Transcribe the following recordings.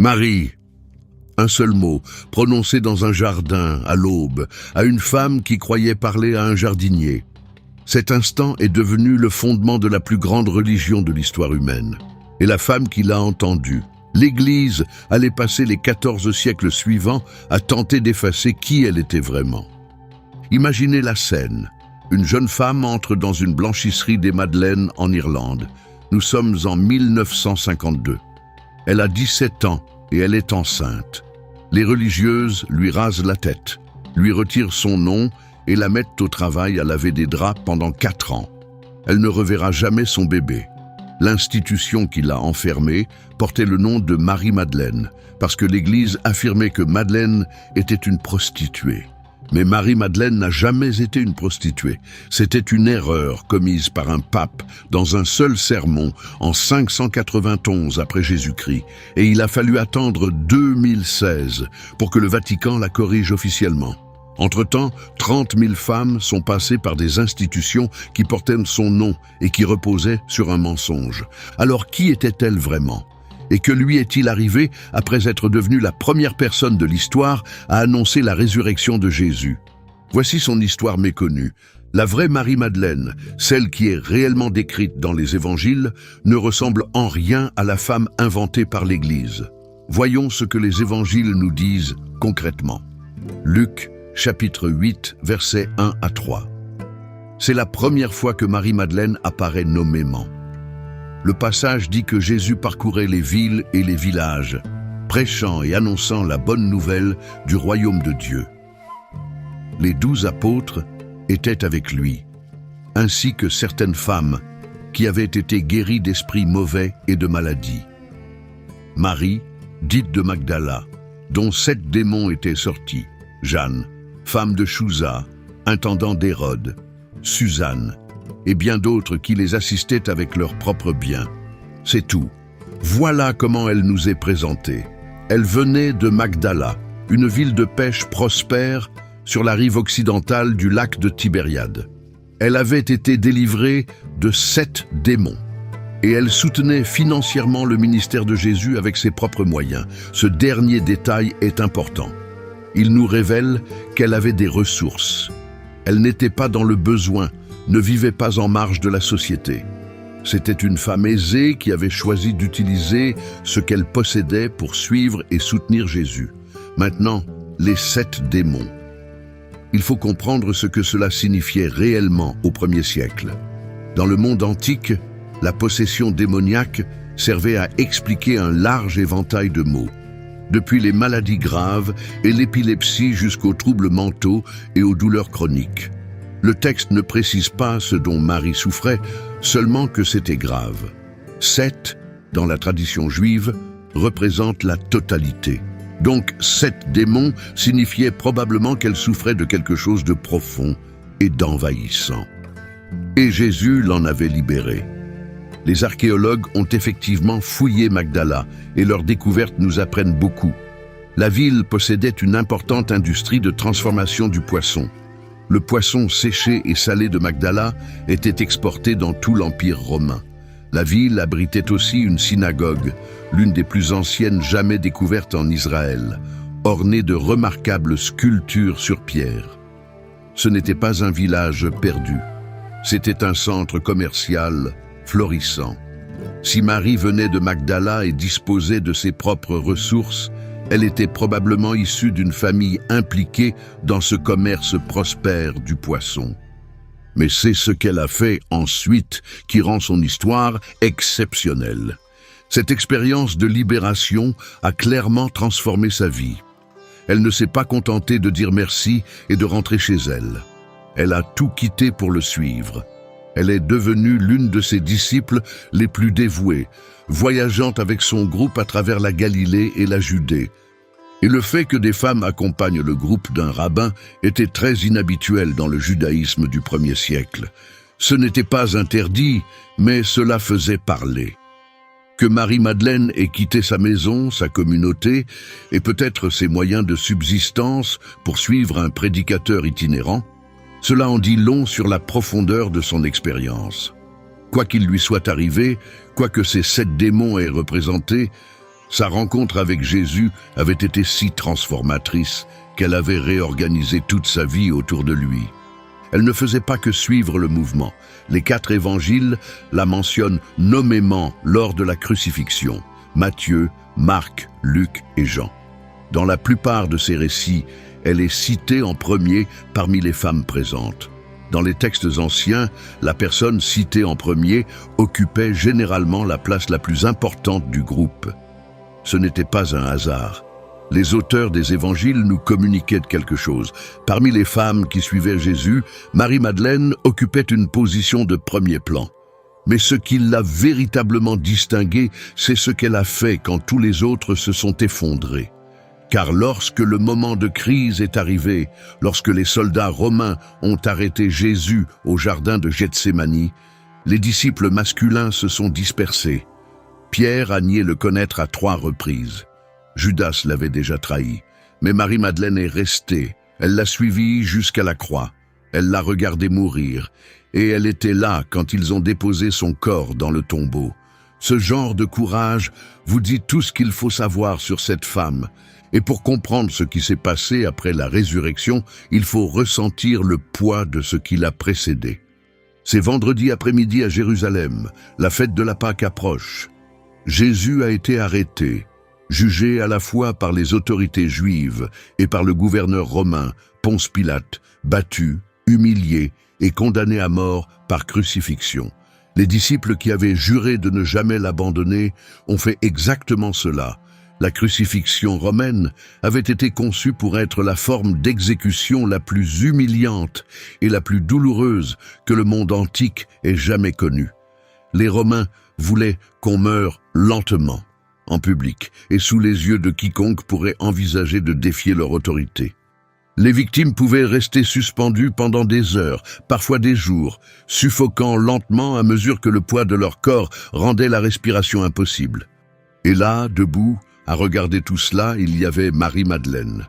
Marie, un seul mot, prononcé dans un jardin, à l'aube, à une femme qui croyait parler à un jardinier. Cet instant est devenu le fondement de la plus grande religion de l'histoire humaine. Et la femme qui l'a entendu, l'Église allait passer les 14 siècles suivants à tenter d'effacer qui elle était vraiment. Imaginez la scène. Une jeune femme entre dans une blanchisserie des Madeleines en Irlande. Nous sommes en 1952. Elle a 17 ans et elle est enceinte. Les religieuses lui rasent la tête, lui retirent son nom et la mettent au travail à laver des draps pendant 4 ans. Elle ne reverra jamais son bébé. L'institution qui l'a enfermée portait le nom de Marie-Madeleine, parce que l'Église affirmait que Madeleine était une prostituée. Mais Marie-Madeleine n'a jamais été une prostituée. C'était une erreur commise par un pape dans un seul sermon en 591 après Jésus-Christ. Et il a fallu attendre 2016 pour que le Vatican la corrige officiellement. Entre-temps, 30 000 femmes sont passées par des institutions qui portaient son nom et qui reposaient sur un mensonge. Alors qui était-elle vraiment ? Et que lui est-il arrivé après être devenu la première personne de l'histoire à annoncer la résurrection de Jésus? Voici son histoire méconnue. La vraie Marie-Madeleine, celle qui est réellement décrite dans les évangiles, ne ressemble en rien à la femme inventée par l'Église. Voyons ce que les évangiles nous disent concrètement. Luc, chapitre 8, versets 1 à 3. C'est la première fois que Marie-Madeleine apparaît nommément. Le passage dit que Jésus parcourait les villes et les villages, prêchant et annonçant la bonne nouvelle du royaume de Dieu. Les 12 apôtres étaient avec lui, ainsi que certaines femmes qui avaient été guéries d'esprits mauvais et de maladies. Marie, dite de Magdala, dont 7 démons étaient sortis, Jeanne, femme de Chouza, intendant d'Hérode, Suzanne, et bien d'autres qui les assistaient avec leurs propres biens. C'est tout. Voilà comment elle nous est présentée. Elle venait de Magdala, une ville de pêche prospère sur la rive occidentale du lac de Tibériade. Elle avait été délivrée de 7 démons. Et elle soutenait financièrement le ministère de Jésus avec ses propres moyens. Ce dernier détail est important. Il nous révèle qu'elle avait des ressources. Elle n'était pas dans le besoin, ne vivait pas en marge de la société. C'était une femme aisée qui avait choisi d'utiliser ce qu'elle possédait pour suivre et soutenir Jésus. Maintenant, les 7 démons. Il faut comprendre ce que cela signifiait réellement au 1er siècle. Dans le monde antique, la possession démoniaque servait à expliquer un large éventail de maux, depuis les maladies graves et l'épilepsie jusqu'aux troubles mentaux et aux douleurs chroniques. Le texte ne précise pas ce dont Marie souffrait, seulement que c'était grave. 7, dans la tradition juive, représente la totalité. Donc 7 démons signifiaient probablement qu'elle souffrait de quelque chose de profond et d'envahissant. Et Jésus l'en avait libérée. Les archéologues ont effectivement fouillé Magdala et leurs découvertes nous apprennent beaucoup. La ville possédait une importante industrie de transformation du poisson. Le poisson séché et salé de Magdala était exporté dans tout l'Empire romain. La ville abritait aussi une synagogue, l'une des plus anciennes jamais découvertes en Israël, ornée de remarquables sculptures sur pierre. Ce n'était pas un village perdu, c'était un centre commercial florissant. Si Marie venait de Magdala et disposait de ses propres ressources, elle était probablement issue d'une famille impliquée dans ce commerce prospère du poisson. Mais c'est ce qu'elle a fait ensuite qui rend son histoire exceptionnelle. Cette expérience de libération a clairement transformé sa vie. Elle ne s'est pas contentée de dire merci et de rentrer chez elle. Elle a tout quitté pour le suivre. Elle est devenue l'une de ses disciples les plus dévouées, voyageant avec son groupe à travers la Galilée et la Judée. Et le fait que des femmes accompagnent le groupe d'un rabbin était très inhabituel dans le judaïsme du 1er siècle. Ce n'était pas interdit, mais cela faisait parler. Que Marie-Madeleine ait quitté sa maison, sa communauté, et peut-être ses moyens de subsistance pour suivre un prédicateur itinérant, cela en dit long sur la profondeur de son expérience. Quoi qu'il lui soit arrivé, quoi que ces 7 démons aient représenté, Sa rencontre avec Jésus avait été si transformatrice qu'elle avait réorganisé toute sa vie autour de lui. Elle ne faisait pas que suivre le mouvement. Les 4 évangiles la mentionnent nommément lors de la crucifixion: Matthieu, Marc, Luc et Jean. Dans la plupart de ces récits, elle est citée en premier parmi les femmes présentes. Dans les textes anciens, la personne citée en premier occupait généralement la place la plus importante du groupe. Ce n'était pas un hasard. Les auteurs des évangiles nous communiquaient de quelque chose. Parmi les femmes qui suivaient Jésus, Marie-Madeleine occupait une position de premier plan. Mais ce qui l'a véritablement distinguée, c'est ce qu'elle a fait quand tous les autres se sont effondrés. Car lorsque le moment de crise est arrivé, lorsque les soldats romains ont arrêté Jésus au jardin de Gethsémani, les disciples masculins se sont dispersés. Pierre a nié le connaître à 3 reprises. Judas l'avait déjà trahi, mais Marie-Madeleine est restée. Elle l'a suivi jusqu'à la croix. Elle l'a regardé mourir, et elle était là quand ils ont déposé son corps dans le tombeau. Ce genre de courage vous dit tout ce qu'il faut savoir sur cette femme. Et pour comprendre ce qui s'est passé après la résurrection, il faut ressentir le poids de ce qui l'a précédé. C'est vendredi après-midi à Jérusalem, la fête de la Pâque approche. Jésus a été arrêté, jugé à la fois par les autorités juives et par le gouverneur romain, Ponce Pilate, battu, humilié et condamné à mort par crucifixion. Les disciples qui avaient juré de ne jamais l'abandonner ont fait exactement cela. La crucifixion romaine avait été conçue pour être la forme d'exécution la plus humiliante et la plus douloureuse que le monde antique ait jamais connue. Les Romains voulaient qu'on meure lentement, en public, et sous les yeux de quiconque pourrait envisager de défier leur autorité. Les victimes pouvaient rester suspendues pendant des heures, parfois des jours, suffoquant lentement à mesure que le poids de leur corps rendait la respiration impossible. Et là, debout, à regarder tout cela, il y avait Marie-Madeleine.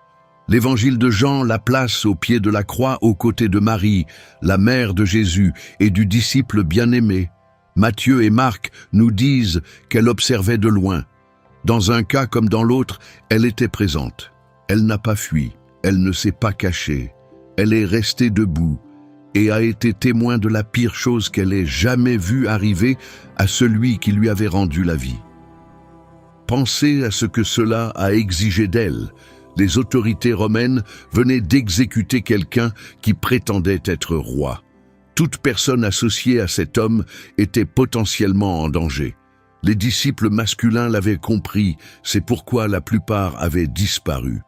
L'évangile de Jean la place au pied de la croix aux côtés de Marie, la mère de Jésus et du disciple bien-aimé. Matthieu et Marc nous disent qu'elle observait de loin. Dans un cas comme dans l'autre, elle était présente. Elle n'a pas fui, elle ne s'est pas cachée. Elle est restée debout et a été témoin de la pire chose qu'elle ait jamais vue arriver à celui qui lui avait rendu la vie. Pensez à ce que cela a exigé d'elle. Les autorités romaines venaient d'exécuter quelqu'un qui prétendait être roi. Toute personne associée à cet homme était potentiellement en danger. Les disciples masculins l'avaient compris, c'est pourquoi la plupart avaient disparu.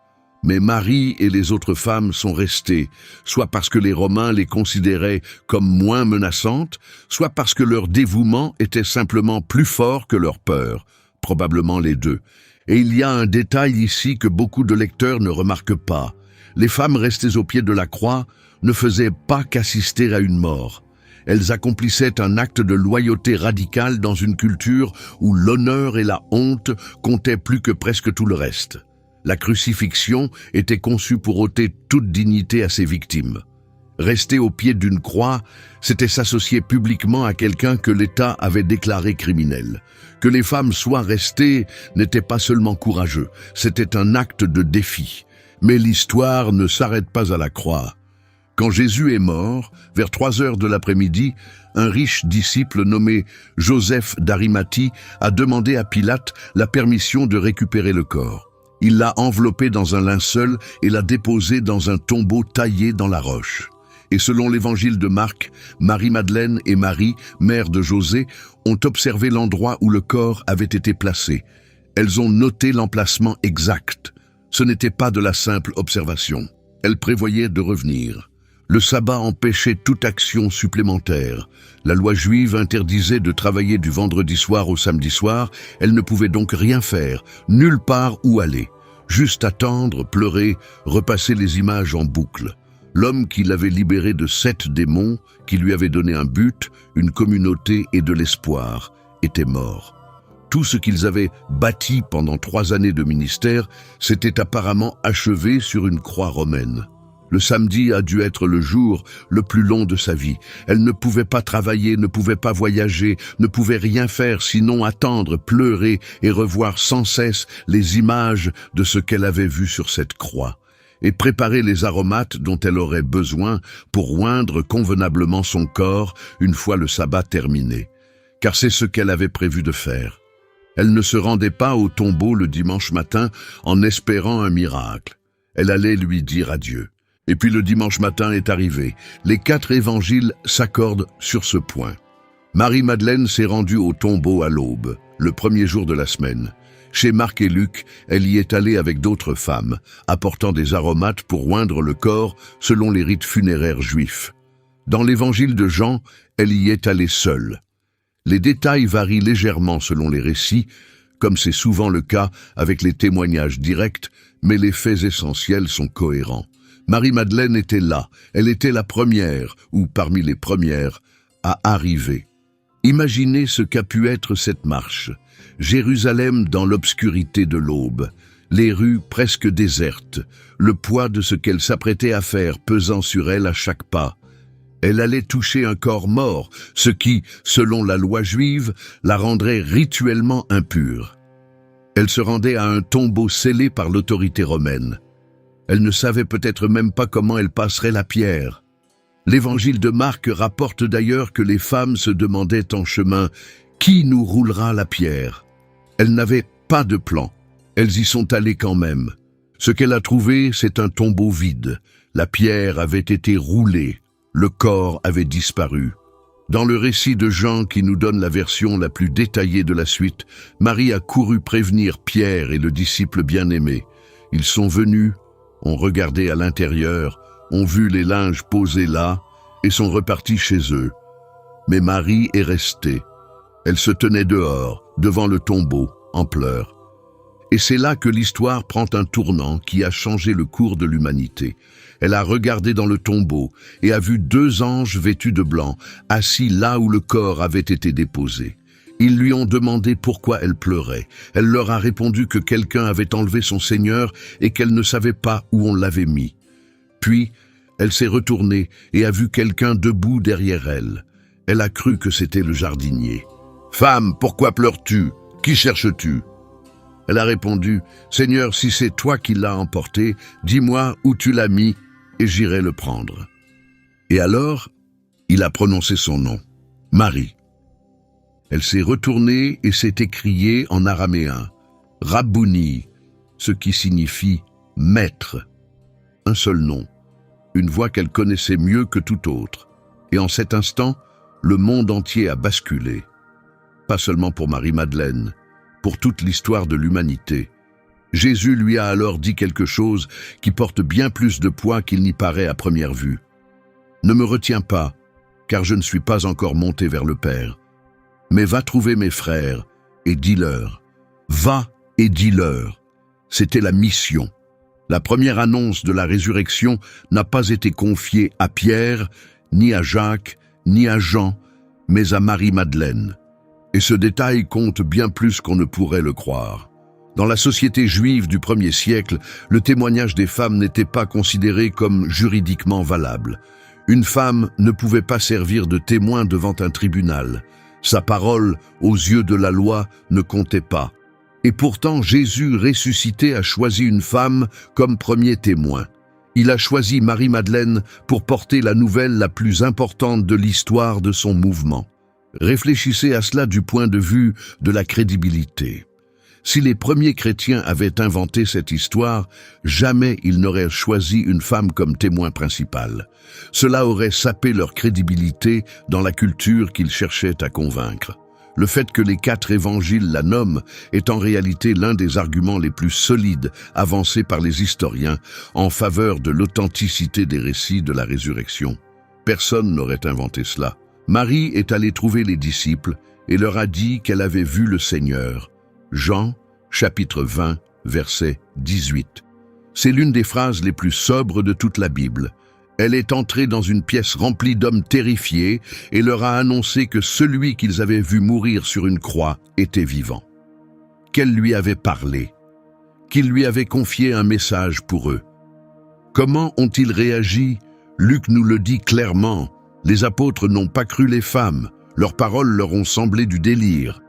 Mais Marie et les autres femmes sont restées, soit parce que les Romains les considéraient comme moins menaçantes, soit parce que leur dévouement était simplement plus fort que leur peur, probablement les deux. Et il y a un détail ici que beaucoup de lecteurs ne remarquent pas. Les femmes restées au pied de la croix ne faisaient pas qu'assister à une mort. Elles accomplissaient un acte de loyauté radicale dans une culture où l'honneur et la honte comptaient plus que presque tout le reste. La crucifixion était conçue pour ôter toute dignité à ses victimes. Rester au pied d'une croix, c'était s'associer publiquement à quelqu'un que l'État avait déclaré criminel. Que les femmes soient restées n'était pas seulement courageux, c'était un acte de défi. Mais l'histoire ne s'arrête pas à la croix. Quand Jésus est mort, vers 3 heures de l'après-midi, un riche disciple nommé Joseph d'Arimathie a demandé à Pilate la permission de récupérer le corps. Il l'a enveloppé dans un linceul et l'a déposé dans un tombeau taillé dans la roche. Et selon l'évangile de Marc, Marie-Madeleine et Marie, mère de José, ont observé l'endroit où le corps avait été placé. Elles ont noté l'emplacement exact. Ce n'était pas de la simple observation. Elles prévoyaient de revenir. Le sabbat empêchait toute action supplémentaire. La loi juive interdisait de travailler du vendredi soir au samedi soir. Elle ne pouvait donc rien faire, nulle part où aller. Juste attendre, pleurer, repasser les images en boucle. L'homme qui l'avait libéré de 7 démons, qui lui avait donné un but, une communauté et de l'espoir, était mort. Tout ce qu'ils avaient bâti pendant 3 années de ministère s'était apparemment achevé sur une croix romaine. Le samedi a dû être le jour le plus long de sa vie. Elle ne pouvait pas travailler, ne pouvait pas voyager, ne pouvait rien faire sinon attendre, pleurer et revoir sans cesse les images de ce qu'elle avait vu sur cette croix, et préparer les aromates dont elle aurait besoin pour oindre convenablement son corps une fois le sabbat terminé, car c'est ce qu'elle avait prévu de faire. Elle ne se rendait pas au tombeau le dimanche matin en espérant un miracle. Elle allait lui dire adieu. Et puis le dimanche matin est arrivé. Les 4 évangiles s'accordent sur ce point. Marie-Madeleine s'est rendue au tombeau à l'aube, le premier jour de la semaine. Chez Marc et Luc, elle y est allée avec d'autres femmes, apportant des aromates pour oindre le corps selon les rites funéraires juifs. Dans l'évangile de Jean, elle y est allée seule. Les détails varient légèrement selon les récits, comme c'est souvent le cas avec les témoignages directs, mais les faits essentiels sont cohérents. Marie-Madeleine était là, elle était la première, ou parmi les premières, à arriver. Imaginez ce qu'a pu être cette marche. Jérusalem dans l'obscurité de l'aube, les rues presque désertes, le poids de ce qu'elle s'apprêtait à faire pesant sur elle à chaque pas. Elle allait toucher un corps mort, ce qui, selon la loi juive, la rendrait rituellement impure. Elle se rendait à un tombeau scellé par l'autorité romaine. Elle ne savait peut-être même pas comment elle passerait la pierre. L'évangile de Marc rapporte d'ailleurs que les femmes se demandaient en chemin « Qui nous roulera la pierre ?» Elles n'avaient pas de plan. Elles y sont allées quand même. Ce qu'elle a trouvé, c'est un tombeau vide. La pierre avait été roulée. Le corps avait disparu. Dans le récit de Jean qui nous donne la version la plus détaillée de la suite, Marie a couru prévenir Pierre et le disciple bien-aimé. Ils sont venus, ont regardé à l'intérieur, ont vu les linges posés là et sont repartis chez eux. Mais Marie est restée. Elle se tenait dehors, devant le tombeau, en pleurs. Et c'est là que l'histoire prend un tournant qui a changé le cours de l'humanité. Elle a regardé dans le tombeau et a vu 2 anges vêtus de blanc, assis là où le corps avait été déposé. Ils lui ont demandé pourquoi elle pleurait. Elle leur a répondu que quelqu'un avait enlevé son Seigneur et qu'elle ne savait pas où on l'avait mis. Puis, elle s'est retournée et a vu quelqu'un debout derrière elle. Elle a cru que c'était le jardinier. « Femme, pourquoi pleures-tu? Qui cherches-tu » Elle a répondu, « Seigneur, si c'est toi qui l'as emporté, dis-moi où tu l'as mis et j'irai le prendre. » Et alors, il a prononcé son nom, Marie. Elle s'est retournée et s'est écriée en araméen, « Rabbouni », ce qui signifie « maître ». Un seul nom, une voix qu'elle connaissait mieux que tout autre. Et en cet instant, le monde entier a basculé. Pas seulement pour Marie-Madeleine, pour toute l'histoire de l'humanité. Jésus lui a alors dit quelque chose qui porte bien plus de poids qu'il n'y paraît à première vue. « Ne me retiens pas, car je ne suis pas encore monté vers le Père. Mais va trouver mes frères et dis-leur. Va et dis-leur. » C'était la mission. La première annonce de la résurrection n'a pas été confiée à Pierre, ni à Jacques, ni à Jean, mais à Marie-Madeleine. Et ce détail compte bien plus qu'on ne pourrait le croire. Dans la société juive du 1er siècle, le témoignage des femmes n'était pas considéré comme juridiquement valable. Une femme ne pouvait pas servir de témoin devant un tribunal. Sa parole, aux yeux de la loi, ne comptait pas. Et pourtant, Jésus ressuscité a choisi une femme comme premier témoin. Il a choisi Marie-Madeleine pour porter la nouvelle la plus importante de l'histoire de son mouvement. Réfléchissez à cela du point de vue de la crédibilité. Si les premiers chrétiens avaient inventé cette histoire, jamais ils n'auraient choisi une femme comme témoin principal. Cela aurait sapé leur crédibilité dans la culture qu'ils cherchaient à convaincre. Le fait que les 4 évangiles la nomment est en réalité l'un des arguments les plus solides avancés par les historiens en faveur de l'authenticité des récits de la résurrection. Personne n'aurait inventé cela. Marie est allée trouver les disciples et leur a dit qu'elle avait vu le Seigneur. Jean, chapitre 20, verset 18. C'est l'une des phrases les plus sobres de toute la Bible. Elle est entrée dans une pièce remplie d'hommes terrifiés et leur a annoncé que celui qu'ils avaient vu mourir sur une croix était vivant. Qu'elle lui avait parlé, qu'il lui avait confié un message pour eux. Comment ont-ils réagi? Luc nous le dit clairement. Les apôtres n'ont pas cru les femmes. Leurs paroles leur ont semblé du délire.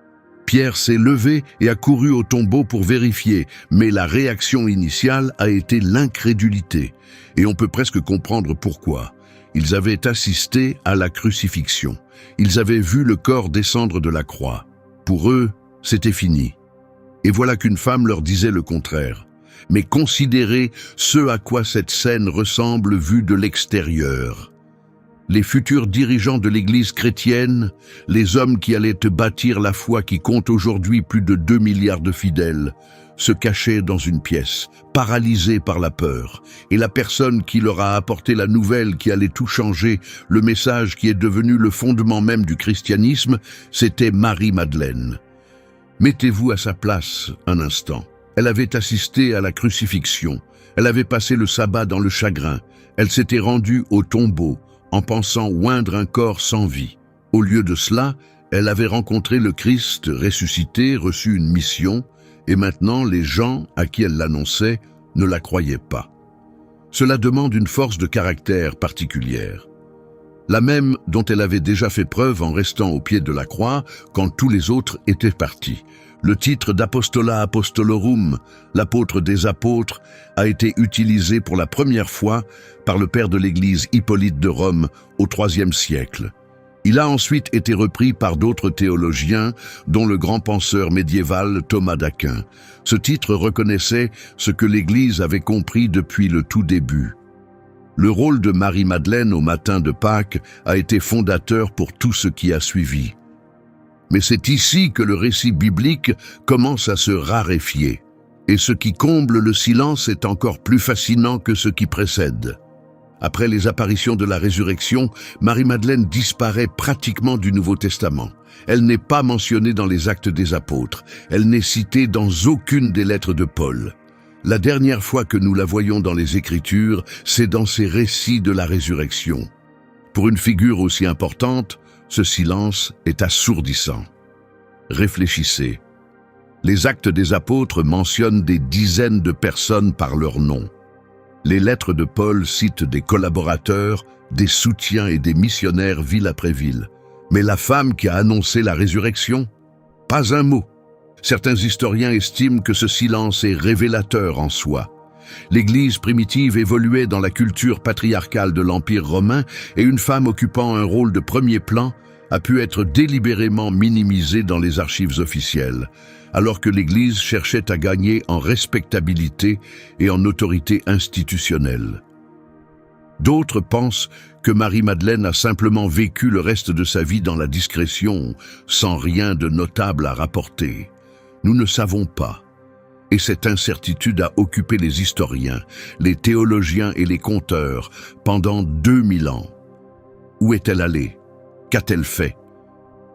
Pierre s'est levé et a couru au tombeau pour vérifier, mais la réaction initiale a été l'incrédulité. Et on peut presque comprendre pourquoi. Ils avaient assisté à la crucifixion. Ils avaient vu le corps descendre de la croix. Pour eux, c'était fini. Et voilà qu'une femme leur disait le contraire. Mais considérez ce à quoi cette scène ressemble vue de l'extérieur. Les futurs dirigeants de l'Église chrétienne, les hommes qui allaient bâtir la foi qui compte aujourd'hui plus de 2 milliards de fidèles, se cachaient dans une pièce, paralysés par la peur. Et la personne qui leur a apporté la nouvelle qui allait tout changer, le message qui est devenu le fondement même du christianisme, c'était Marie-Madeleine. Mettez-vous à sa place un instant. Elle avait assisté à la crucifixion. Elle avait passé le sabbat dans le chagrin. Elle s'était rendue au tombeau, en pensant oindre un corps sans vie. Au lieu de cela, elle avait rencontré le Christ ressuscité, reçu une mission, et maintenant les gens à qui elle l'annonçait ne la croyaient pas. Cela demande une force de caractère particulière. La même dont elle avait déjà fait preuve en restant au pied de la croix quand tous les autres étaient partis. Le titre d'Apostola Apostolorum, l'apôtre des apôtres, a été utilisé pour la première fois par le père de l'Église Hippolyte de Rome au IIIe siècle. Il a ensuite été repris par d'autres théologiens, dont le grand penseur médiéval Thomas d'Aquin. Ce titre reconnaissait ce que l'Église avait compris depuis le tout début. Le rôle de Marie-Madeleine au matin de Pâques a été fondateur pour tout ce qui a suivi. Mais c'est ici que le récit biblique commence à se raréfier. Et ce qui comble le silence est encore plus fascinant que ce qui précède. Après les apparitions de la résurrection, Marie-Madeleine disparaît pratiquement du Nouveau Testament. Elle n'est pas mentionnée dans les Actes des Apôtres. Elle n'est citée dans aucune des lettres de Paul. La dernière fois que nous la voyons dans les Écritures, c'est dans ces récits de la résurrection. Pour une figure aussi importante, ce silence est assourdissant. Réfléchissez. Les Actes des Apôtres mentionnent des dizaines de personnes par leur nom. Les lettres de Paul citent des collaborateurs, des soutiens et des missionnaires ville après ville. Mais la femme qui a annoncé la résurrection? Pas un mot. Certains historiens estiment que ce silence est révélateur en soi. L'Église primitive évoluait dans la culture patriarcale de l'Empire romain et une femme occupant un rôle de premier plan a pu être délibérément minimisée dans les archives officielles, alors que l'Église cherchait à gagner en respectabilité et en autorité institutionnelle. D'autres pensent que Marie-Madeleine a simplement vécu le reste de sa vie dans la discrétion, sans rien de notable à rapporter. Nous ne savons pas. Et cette incertitude a occupé les historiens, les théologiens et les conteurs pendant 2000 ans. Où est-elle allée? Qu'a-t-elle fait?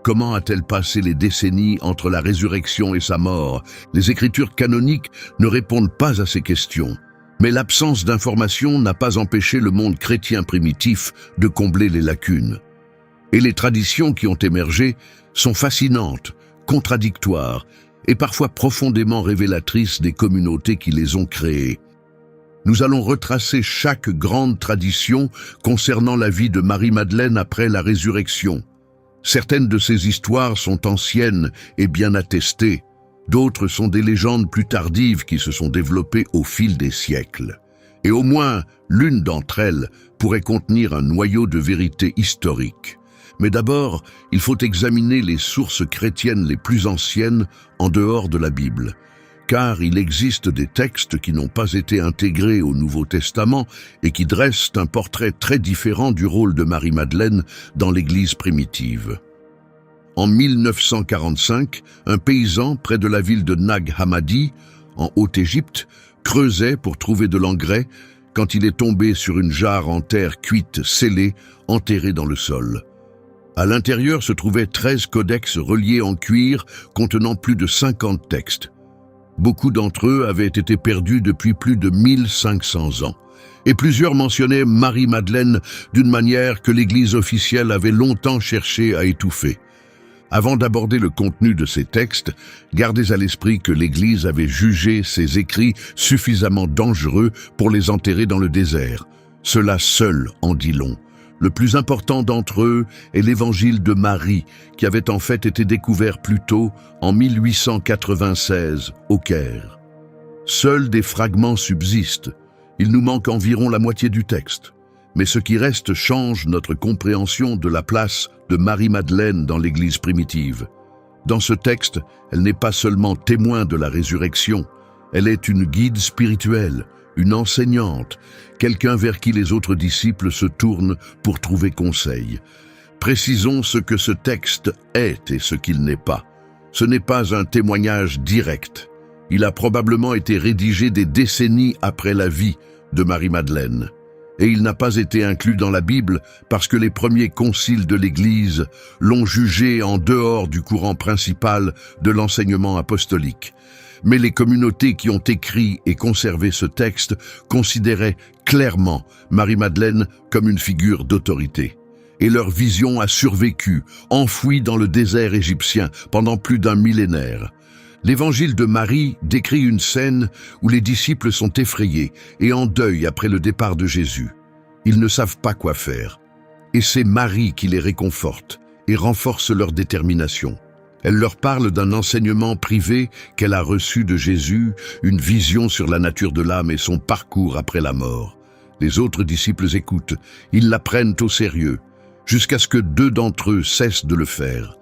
Comment a-t-elle passé les décennies entre la résurrection et sa mort? Les écritures canoniques ne répondent pas à ces questions. Mais l'absence d'informations n'a pas empêché le monde chrétien primitif de combler les lacunes. Et les traditions qui ont émergé sont fascinantes, contradictoires, et parfois profondément révélatrices des communautés qui les ont créées. Nous allons retracer chaque grande tradition concernant la vie de Marie-Madeleine après la résurrection. Certaines de ces histoires sont anciennes et bien attestées, d'autres sont des légendes plus tardives qui se sont développées au fil des siècles. Et au moins l'une d'entre elles pourrait contenir un noyau de vérité historique. Mais d'abord, il faut examiner les sources chrétiennes les plus anciennes en dehors de la Bible, car il existe des textes qui n'ont pas été intégrés au Nouveau Testament et qui dressent un portrait très différent du rôle de Marie-Madeleine dans l'Église primitive. En 1945, un paysan près de la ville de Nag Hammadi, en Haute-Égypte, creusait pour trouver de l'engrais quand il est tombé sur une jarre en terre cuite scellée, enterrée dans le sol. À l'intérieur se trouvaient 13 codex reliés en cuir contenant plus de 50 textes. Beaucoup d'entre eux avaient été perdus depuis plus de 1500 ans. Et plusieurs mentionnaient Marie-Madeleine d'une manière que l'Église officielle avait longtemps cherché à étouffer. Avant d'aborder le contenu de ces textes, gardez à l'esprit que l'Église avait jugé ces écrits suffisamment dangereux pour les enterrer dans le désert. Cela seul en dit long. Le plus important d'entre eux est l'Évangile de Marie, qui avait en fait été découvert plus tôt, en 1896, au Caire. Seuls des fragments subsistent. Il nous manque environ la moitié du texte. Mais ce qui reste change notre compréhension de la place de Marie-Madeleine dans l'Église primitive. Dans ce texte, elle n'est pas seulement témoin de la résurrection, elle est une guide spirituelle, une enseignante, quelqu'un vers qui les autres disciples se tournent pour trouver conseil. Précisons ce que ce texte est et ce qu'il n'est pas. Ce n'est pas un témoignage direct. Il a probablement été rédigé des décennies après la vie de Marie-Madeleine. Et il n'a pas été inclus dans la Bible parce que les premiers conciles de l'Église l'ont jugé en dehors du courant principal de l'enseignement apostolique. Mais les communautés qui ont écrit et conservé ce texte considéraient clairement Marie-Madeleine comme une figure d'autorité. Et leur vision a survécu, enfouie dans le désert égyptien pendant plus d'un millénaire. L'Évangile de Marie décrit une scène où les disciples sont effrayés et en deuil après le départ de Jésus. Ils ne savent pas quoi faire. Et c'est Marie qui les réconforte et renforce leur détermination. Elle leur parle d'un enseignement privé qu'elle a reçu de Jésus, une vision sur la nature de l'âme et son parcours après la mort. Les autres disciples écoutent, ils la prennent au sérieux, jusqu'à ce que 2 d'entre eux cessent de le faire.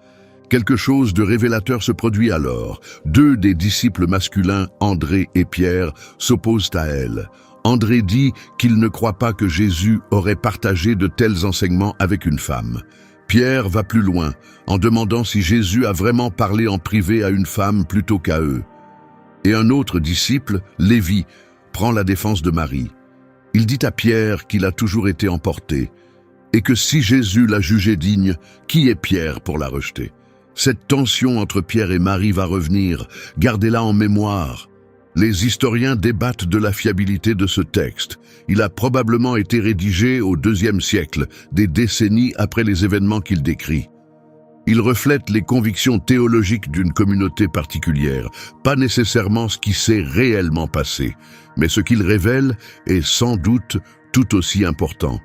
Quelque chose de révélateur se produit alors. 2 des disciples masculins, André et Pierre, s'opposent à elle. André dit qu'il ne croit pas que Jésus aurait partagé de tels enseignements avec une femme. Pierre va plus loin, en demandant si Jésus a vraiment parlé en privé à une femme plutôt qu'à eux. Et un autre disciple, Lévi, prend la défense de Marie. Il dit à Pierre qu'il a toujours été emporté, et que si Jésus l'a jugé digne, qui est Pierre pour la rejeter ? Cette tension entre Pierre et Marie va revenir, gardez-la en mémoire. Les historiens débattent de la fiabilité de ce texte. Il a probablement été rédigé au IIe siècle, des décennies après les événements qu'il décrit. Il reflète les convictions théologiques d'une communauté particulière, pas nécessairement ce qui s'est réellement passé, mais ce qu'il révèle est sans doute tout aussi important.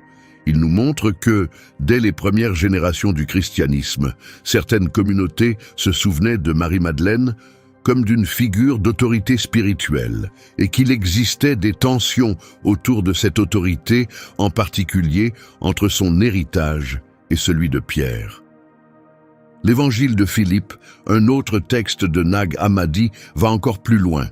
Il nous montre que, dès les premières générations du christianisme, certaines communautés se souvenaient de Marie-Madeleine comme d'une figure d'autorité spirituelle, et qu'il existait des tensions autour de cette autorité, en particulier entre son héritage et celui de Pierre. L'Évangile de Philippe, un autre texte de Nag Hammadi, va encore plus loin.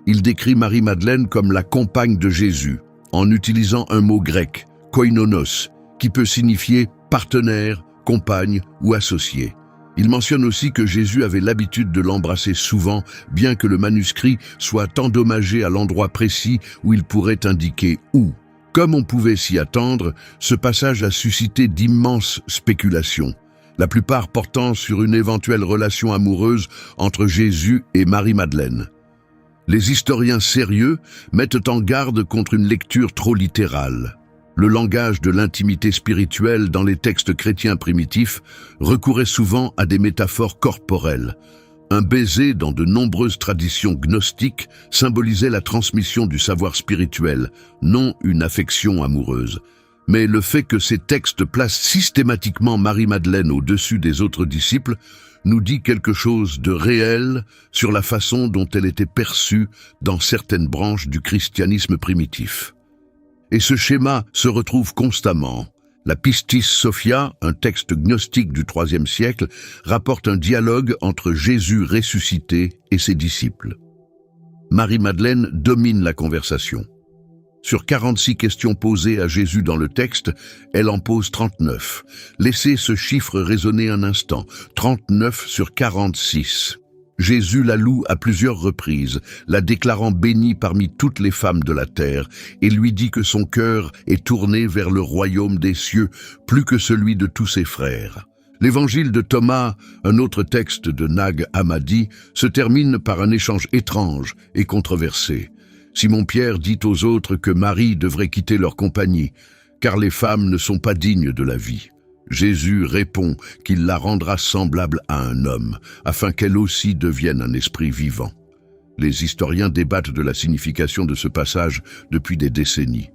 Il décrit Marie-Madeleine comme la compagne de Jésus, en utilisant un mot grec, koinonos, qui peut signifier partenaire, compagne ou associé. Il mentionne aussi que Jésus avait l'habitude de l'embrasser souvent, bien que le manuscrit soit endommagé à l'endroit précis où il pourrait indiquer où. Comme on pouvait s'y attendre, ce passage a suscité d'immenses spéculations, la plupart portant sur une éventuelle relation amoureuse entre Jésus et Marie-Madeleine. Les historiens sérieux mettent en garde contre une lecture trop littérale. Le langage de l'intimité spirituelle dans les textes chrétiens primitifs recourait souvent à des métaphores corporelles. Un baiser dans de nombreuses traditions gnostiques symbolisait la transmission du savoir spirituel, non une affection amoureuse. Mais le fait que ces textes placent systématiquement Marie-Madeleine au-dessus des autres disciples nous dit quelque chose de réel sur la façon dont elle était perçue dans certaines branches du christianisme primitif. Et ce schéma se retrouve constamment. La Pistis Sophia, un texte gnostique du IIIe siècle, rapporte un dialogue entre Jésus ressuscité et ses disciples. Marie-Madeleine domine la conversation. Sur 46 questions posées à Jésus dans le texte, elle en pose 39. Laissez ce chiffre résonner un instant. 39 sur 46. Jésus la loue à plusieurs reprises, la déclarant bénie parmi toutes les femmes de la terre, et lui dit que son cœur est tourné vers le royaume des cieux, plus que celui de tous ses frères. L'évangile de Thomas, un autre texte de Nag Hammadi, se termine par un échange étrange et controversé. Simon-Pierre dit aux autres que Marie devrait quitter leur compagnie, car les femmes ne sont pas dignes de la vie. Jésus répond qu'il la rendra semblable à un homme, afin qu'elle aussi devienne un esprit vivant. Les historiens débattent de la signification de ce passage depuis des décennies.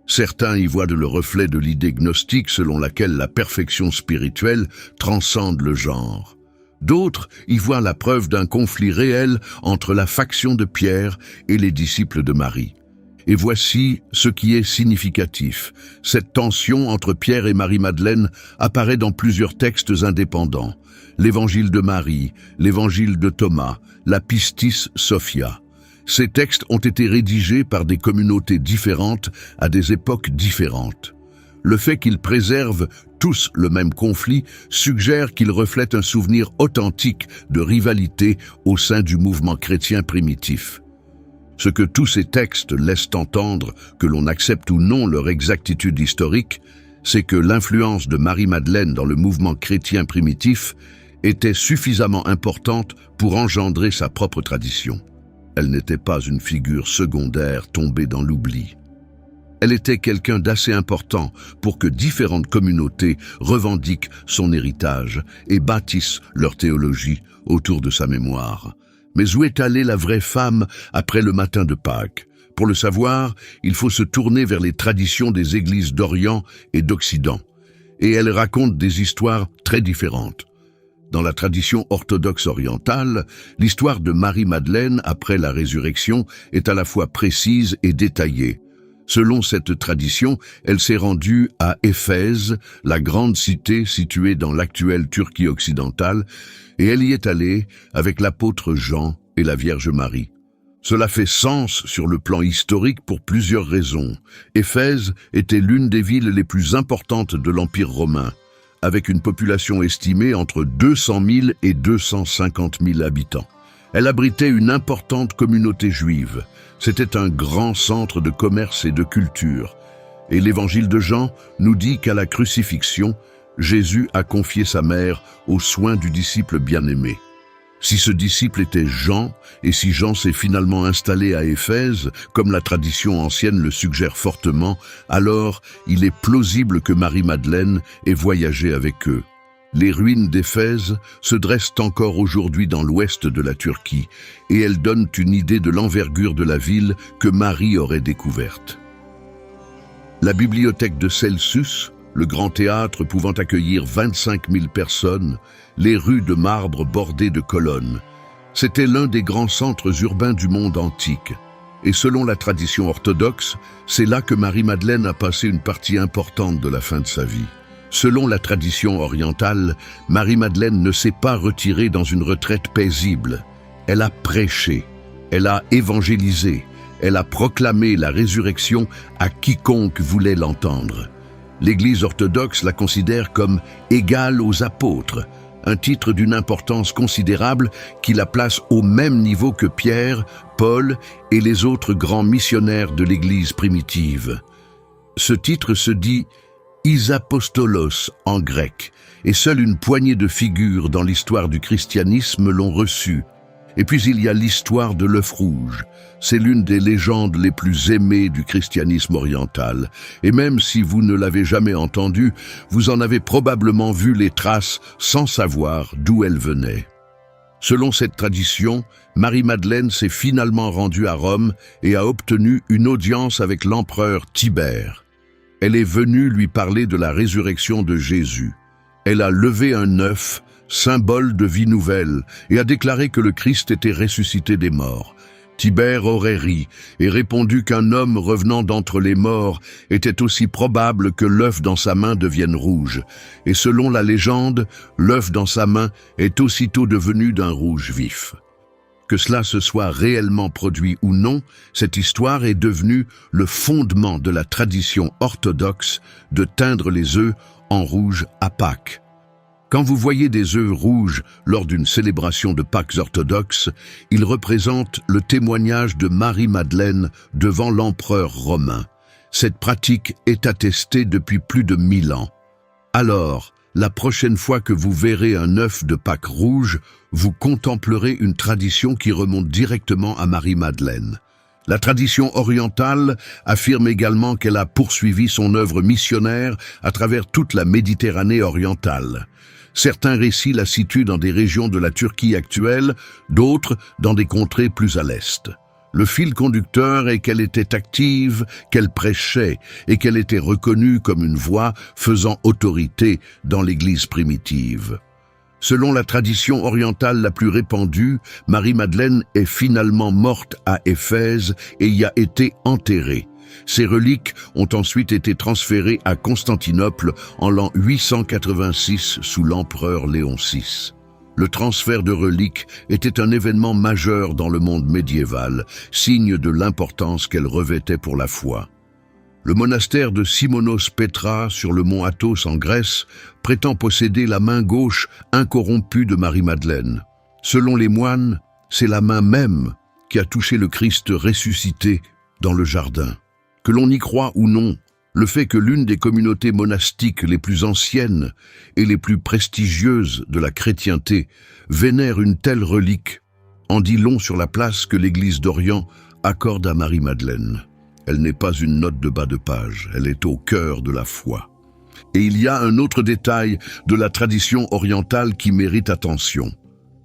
Certains y voient le reflet de l'idée gnostique selon laquelle la perfection spirituelle transcende le genre. D'autres y voient la preuve d'un conflit réel entre la faction de Pierre et les disciples de Marie. Et voici ce qui est significatif. Cette tension entre Pierre et Marie-Madeleine apparaît dans plusieurs textes indépendants. L'évangile de Marie, l'évangile de Thomas, la Pistis Sophia. Ces textes ont été rédigés par des communautés différentes à des époques différentes. Le fait qu'ils préservent tous le même conflit suggère qu'ils reflètent un souvenir authentique de rivalité au sein du mouvement chrétien primitif. Ce que tous ces textes laissent entendre, que l'on accepte ou non leur exactitude historique, c'est que l'influence de Marie-Madeleine dans le mouvement chrétien primitif était suffisamment importante pour engendrer sa propre tradition. Elle n'était pas une figure secondaire tombée dans l'oubli. Elle était quelqu'un d'assez important pour que différentes communautés revendiquent son héritage et bâtissent leur théologie autour de sa mémoire. Mais où est allée la vraie femme après le matin de Pâques? Pour le savoir, il faut se tourner vers les traditions des églises d'Orient et d'Occident. Et elles racontent des histoires très différentes. Dans la tradition orthodoxe orientale, l'histoire de Marie-Madeleine après la résurrection est à la fois précise et détaillée. Selon cette tradition, elle s'est rendue à Éphèse, la grande cité située dans l'actuelle Turquie occidentale, et elle y est allée avec l'apôtre Jean et la Vierge Marie. Cela fait sens sur le plan historique pour plusieurs raisons. Éphèse était l'une des villes les plus importantes de l'Empire romain, avec une population estimée entre 200 000 et 250 000 habitants. Elle abritait une importante communauté juive. C'était un grand centre de commerce et de culture. Et l'évangile de Jean nous dit qu'à la crucifixion, Jésus a confié sa mère aux soins du disciple bien-aimé. Si ce disciple était Jean, et si Jean s'est finalement installé à Éphèse, comme la tradition ancienne le suggère fortement, alors il est plausible que Marie-Madeleine ait voyagé avec eux. Les ruines d'Éphèse se dressent encore aujourd'hui dans l'ouest de la Turquie, et elles donnent une idée de l'envergure de la ville que Marie aurait découverte. La bibliothèque de Celsus, le grand théâtre pouvant accueillir 25 000 personnes, les rues de marbre bordées de colonnes. C'était l'un des grands centres urbains du monde antique. Et selon la tradition orthodoxe, c'est là que Marie-Madeleine a passé une partie importante de la fin de sa vie. Selon la tradition orientale, Marie-Madeleine ne s'est pas retirée dans une retraite paisible. Elle a prêché, elle a évangélisé, elle a proclamé la résurrection à quiconque voulait l'entendre. L'Église orthodoxe la considère comme égale aux apôtres, un titre d'une importance considérable qui la place au même niveau que Pierre, Paul et les autres grands missionnaires de l'Église primitive. Ce titre se dit Isapostolos en grec, et seule une poignée de figures dans l'histoire du christianisme l'ont reçu. Et puis il y a l'histoire de l'œuf rouge. C'est l'une des légendes les plus aimées du christianisme oriental. Et même si vous ne l'avez jamais entendue, vous en avez probablement vu les traces sans savoir d'où elle venait. Selon cette tradition, Marie-Madeleine s'est finalement rendue à Rome et a obtenu une audience avec l'empereur Tibère. Elle est venue lui parler de la résurrection de Jésus. Elle a levé un œuf, symbole de vie nouvelle, et a déclaré que le Christ était ressuscité des morts. Tibère aurait ri et répondu qu'un homme revenant d'entre les morts était aussi probable que l'œuf dans sa main devienne rouge. Et selon la légende, l'œuf dans sa main est aussitôt devenu d'un rouge vif. Que cela se soit réellement produit ou non, cette histoire est devenue le fondement de la tradition orthodoxe de teindre les œufs en rouge à Pâques. Quand vous voyez des œufs rouges lors d'une célébration de Pâques orthodoxe, ils représentent le témoignage de Marie-Madeleine devant l'empereur romain. Cette pratique est attestée depuis plus de 1000 ans. Alors, la prochaine fois que vous verrez un œuf de Pâques rouge, vous contemplerez une tradition qui remonte directement à Marie-Madeleine. La tradition orientale affirme également qu'elle a poursuivi son œuvre missionnaire à travers toute la Méditerranée orientale. Certains récits la situent dans des régions de la Turquie actuelle, d'autres dans des contrées plus à l'est. Le fil conducteur est qu'elle était active, qu'elle prêchait et qu'elle était reconnue comme une voix faisant autorité dans l'Église primitive. Selon la tradition orientale la plus répandue, Marie-Madeleine est finalement morte à Éphèse et y a été enterrée. Ses reliques ont ensuite été transférées à Constantinople en l'an 886 sous l'empereur Léon VI. Le transfert de reliques était un événement majeur dans le monde médiéval, signe de l'importance qu'elle revêtait pour la foi. Le monastère de Simonos Petra sur le mont Athos en Grèce prétend posséder la main gauche incorrompue de Marie-Madeleine. Selon les moines, c'est la main même qui a touché le Christ ressuscité dans le jardin. Que l'on y croit ou non, le fait que l'une des communautés monastiques les plus anciennes et les plus prestigieuses de la chrétienté vénère une telle relique en dit long sur la place que l'Église d'Orient accorde à Marie-Madeleine. Elle n'est pas une note de bas de page, elle est au cœur de la foi. Et il y a un autre détail de la tradition orientale qui mérite attention.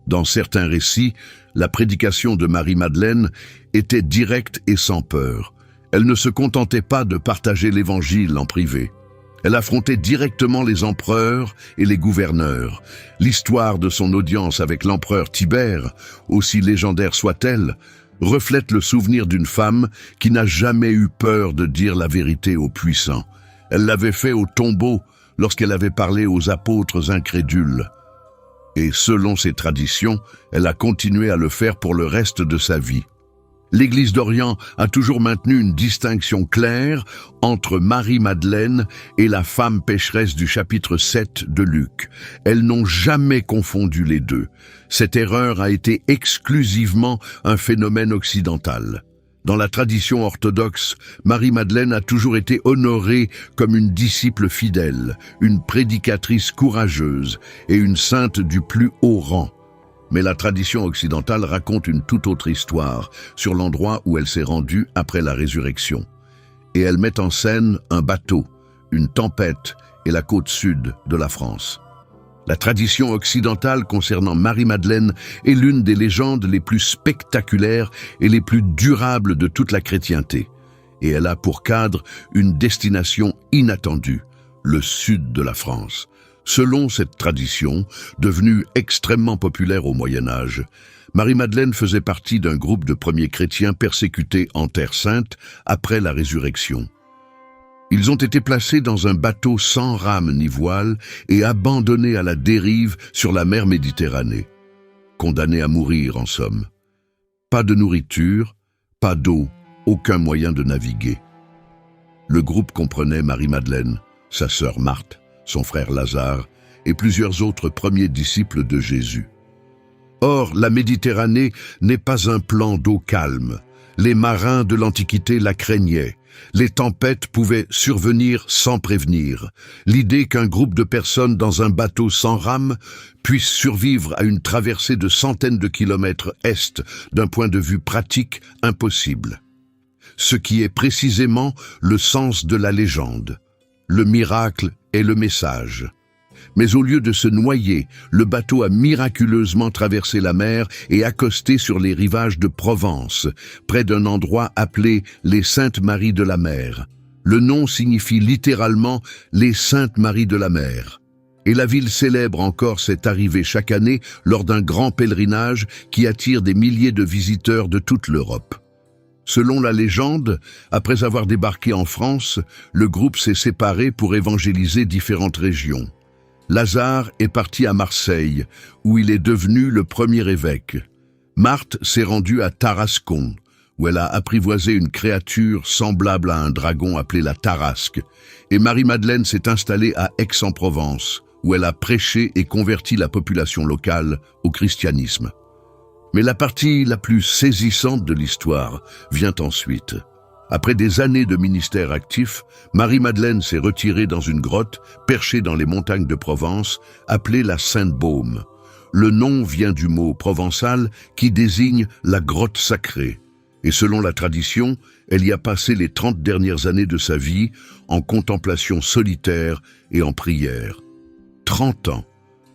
Dans certains récits, la prédication de Marie-Madeleine était directe et sans peur. Elle ne se contentait pas de partager l'Évangile en privé. Elle affrontait directement les empereurs et les gouverneurs. L'histoire de son audience avec l'empereur Tibère, aussi légendaire soit-elle, reflète le souvenir d'une femme qui n'a jamais eu peur de dire la vérité aux puissants. Elle l'avait fait au tombeau lorsqu'elle avait parlé aux apôtres incrédules. Et selon ses traditions, elle a continué à le faire pour le reste de sa vie. L'Église d'Orient a toujours maintenu une distinction claire entre Marie-Madeleine et la femme pécheresse du chapitre 7 de Luc. Elles n'ont jamais confondu les deux. Cette erreur a été exclusivement un phénomène occidental. Dans la tradition orthodoxe, Marie-Madeleine a toujours été honorée comme une disciple fidèle, une prédicatrice courageuse et une sainte du plus haut rang. Mais la tradition occidentale raconte une toute autre histoire sur l'endroit où elle s'est rendue après la résurrection. Et elle met en scène un bateau, une tempête et la côte sud de la France. La tradition occidentale concernant Marie-Madeleine est l'une des légendes les plus spectaculaires et les plus durables de toute la chrétienté. Et elle a pour cadre une destination inattendue, le sud de la France. Selon cette tradition, devenue extrêmement populaire au Moyen-Âge, Marie-Madeleine faisait partie d'un groupe de premiers chrétiens persécutés en Terre Sainte après la résurrection. Ils ont été placés dans un bateau sans rame ni voile et abandonnés à la dérive sur la mer Méditerranée. Condamnés à mourir, en somme. Pas de nourriture, pas d'eau, aucun moyen de naviguer. Le groupe comprenait Marie-Madeleine, sa sœur Marthe, son frère Lazare et plusieurs autres premiers disciples de Jésus. Or, la Méditerranée n'est pas un plan d'eau calme. Les marins de l'Antiquité la craignaient. Les tempêtes pouvaient survenir sans prévenir. L'idée qu'un groupe de personnes dans un bateau sans rame puisse survivre à une traversée de centaines de kilomètres est, d'un point de vue pratique, impossible. Ce qui est précisément le sens de la légende. Le miracle est le message. Mais au lieu de se noyer, le bateau a miraculeusement traversé la mer et accosté sur les rivages de Provence, près d'un endroit appelé les Saintes Maries de la Mer. Le nom signifie littéralement les Saintes Maries de la Mer. Et la ville célèbre encore cette arrivée chaque année lors d'un grand pèlerinage qui attire des milliers de visiteurs de toute l'Europe. Selon la légende, après avoir débarqué en France, le groupe s'est séparé pour évangéliser différentes régions. Lazare est parti à Marseille, où il est devenu le premier évêque. Marthe s'est rendue à Tarascon, où elle a apprivoisé une créature semblable à un dragon appelé la Tarasque, et Marie-Madeleine s'est installée à Aix-en-Provence, où elle a prêché et converti la population locale au christianisme. Mais la partie la plus saisissante de l'histoire vient ensuite. Après des années de ministère actif, Marie-Madeleine s'est retirée dans une grotte perchée dans les montagnes de Provence, appelée la Sainte-Baume. Le nom vient du mot provençal qui désigne la grotte sacrée. Et selon la tradition, elle y a passé les 30 dernières années de sa vie en contemplation solitaire et en prière. 30 ans,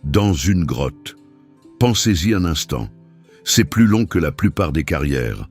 dans une grotte. Pensez-y un instant. C'est plus long que la plupart des carrières,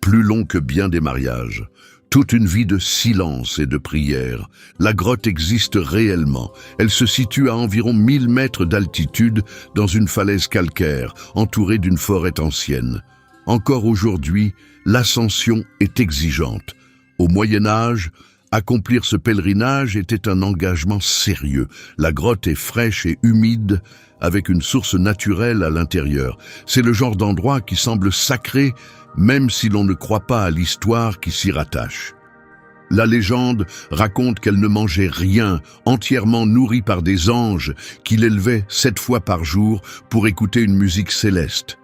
plus long que bien des mariages. Toute une vie de silence et de prière. La grotte existe réellement. Elle se situe à environ 1000 mètres d'altitude dans une falaise calcaire, entourée d'une forêt ancienne. Encore aujourd'hui, l'ascension est exigeante. Au Moyen Âge, accomplir ce pèlerinage était un engagement sérieux. La grotte est fraîche et humide, avec une source naturelle à l'intérieur. C'est le genre d'endroit qui semble sacré, même si l'on ne croit pas à l'histoire qui s'y rattache. La légende raconte qu'elle ne mangeait rien, entièrement nourrie par des anges qui l'élevaient 7 fois par jour pour écouter une musique céleste.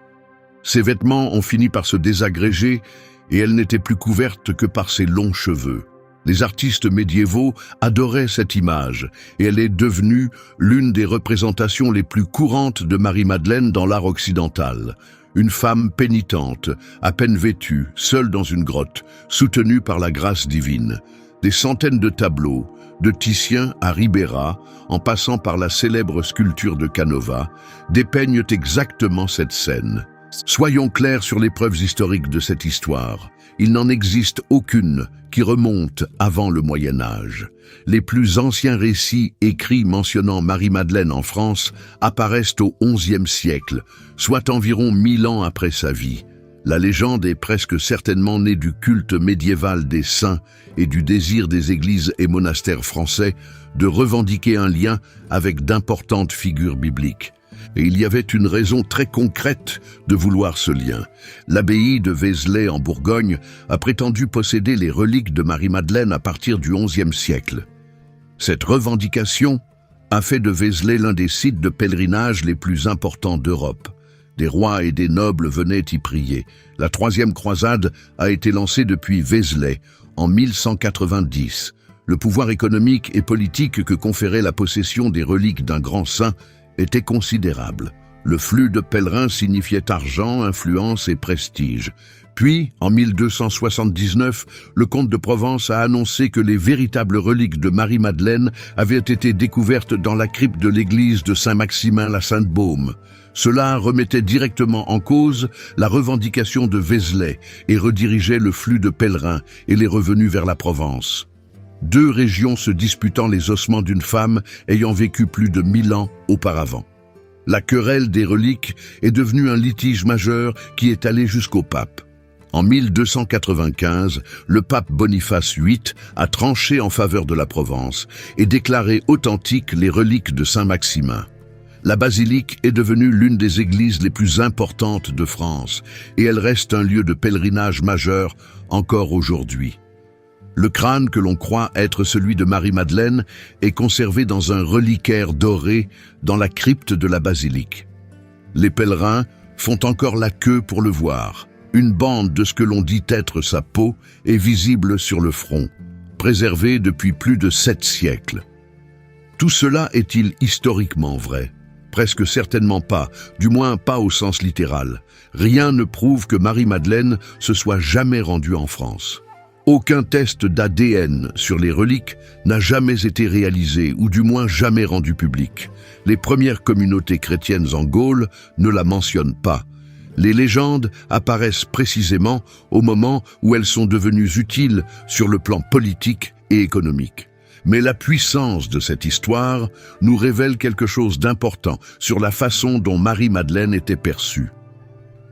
Ses vêtements ont fini par se désagréger et elle n'était plus couverte que par ses longs cheveux. Les artistes médiévaux adoraient cette image et elle est devenue l'une des représentations les plus courantes de Marie-Madeleine dans l'art occidental. Une femme pénitente, à peine vêtue, seule dans une grotte, soutenue par la grâce divine. Des centaines de tableaux, de Titien à Ribera, en passant par la célèbre sculpture de Canova, dépeignent exactement cette scène. Soyons clairs sur les preuves historiques de cette histoire. Il n'en existe aucune qui remonte avant le Moyen Âge. Les plus anciens récits écrits mentionnant Marie-Madeleine en France apparaissent au XIe siècle, soit environ 1000 ans après sa vie. La légende est presque certainement née du culte médiéval des saints et du désir des églises et monastères français de revendiquer un lien avec d'importantes figures bibliques. Et il y avait une raison très concrète de vouloir ce lien. L'abbaye de Vézelay en Bourgogne a prétendu posséder les reliques de Marie-Madeleine à partir du XIe siècle. Cette revendication a fait de Vézelay l'un des sites de pèlerinage les plus importants d'Europe. Des rois et des nobles venaient y prier. La troisième croisade a été lancée depuis Vézelay en 1190. Le pouvoir économique et politique que conférait la possession des reliques d'un grand saint était considérable. Le flux de pèlerins signifiait argent, influence et prestige. Puis, en 1279, le comte de Provence a annoncé que les véritables reliques de Marie-Madeleine avaient été découvertes dans la crypte de l'église de Saint-Maximin-la-Sainte-Baume. Cela remettait directement en cause la revendication de Vézelay et redirigeait le flux de pèlerins et les revenus vers la Provence. 2 régions se disputant les ossements d'une femme ayant vécu plus de 1000 ans auparavant. La querelle des reliques est devenue un litige majeur qui est allé jusqu'au pape. En 1295, le pape Boniface VIII a tranché en faveur de la Provence et déclaré authentiques les reliques de Saint-Maximin. La basilique est devenue l'une des églises les plus importantes de France et elle reste un lieu de pèlerinage majeur encore aujourd'hui. Le crâne que l'on croit être celui de Marie-Madeleine est conservé dans un reliquaire doré dans la crypte de la basilique. Les pèlerins font encore la queue pour le voir. Une bande de ce que l'on dit être sa peau est visible sur le front, préservée depuis plus de 7 siècles. Tout cela est-il historiquement vrai? Presque certainement pas, du moins pas au sens littéral. Rien ne prouve que Marie-Madeleine se soit jamais rendue en France. Aucun test d'ADN sur les reliques n'a jamais été réalisé, ou du moins jamais rendu public. Les premières communautés chrétiennes en Gaule ne la mentionnent pas. Les légendes apparaissent précisément au moment où elles sont devenues utiles sur le plan politique et économique. Mais la puissance de cette histoire nous révèle quelque chose d'important sur la façon dont Marie-Madeleine était perçue.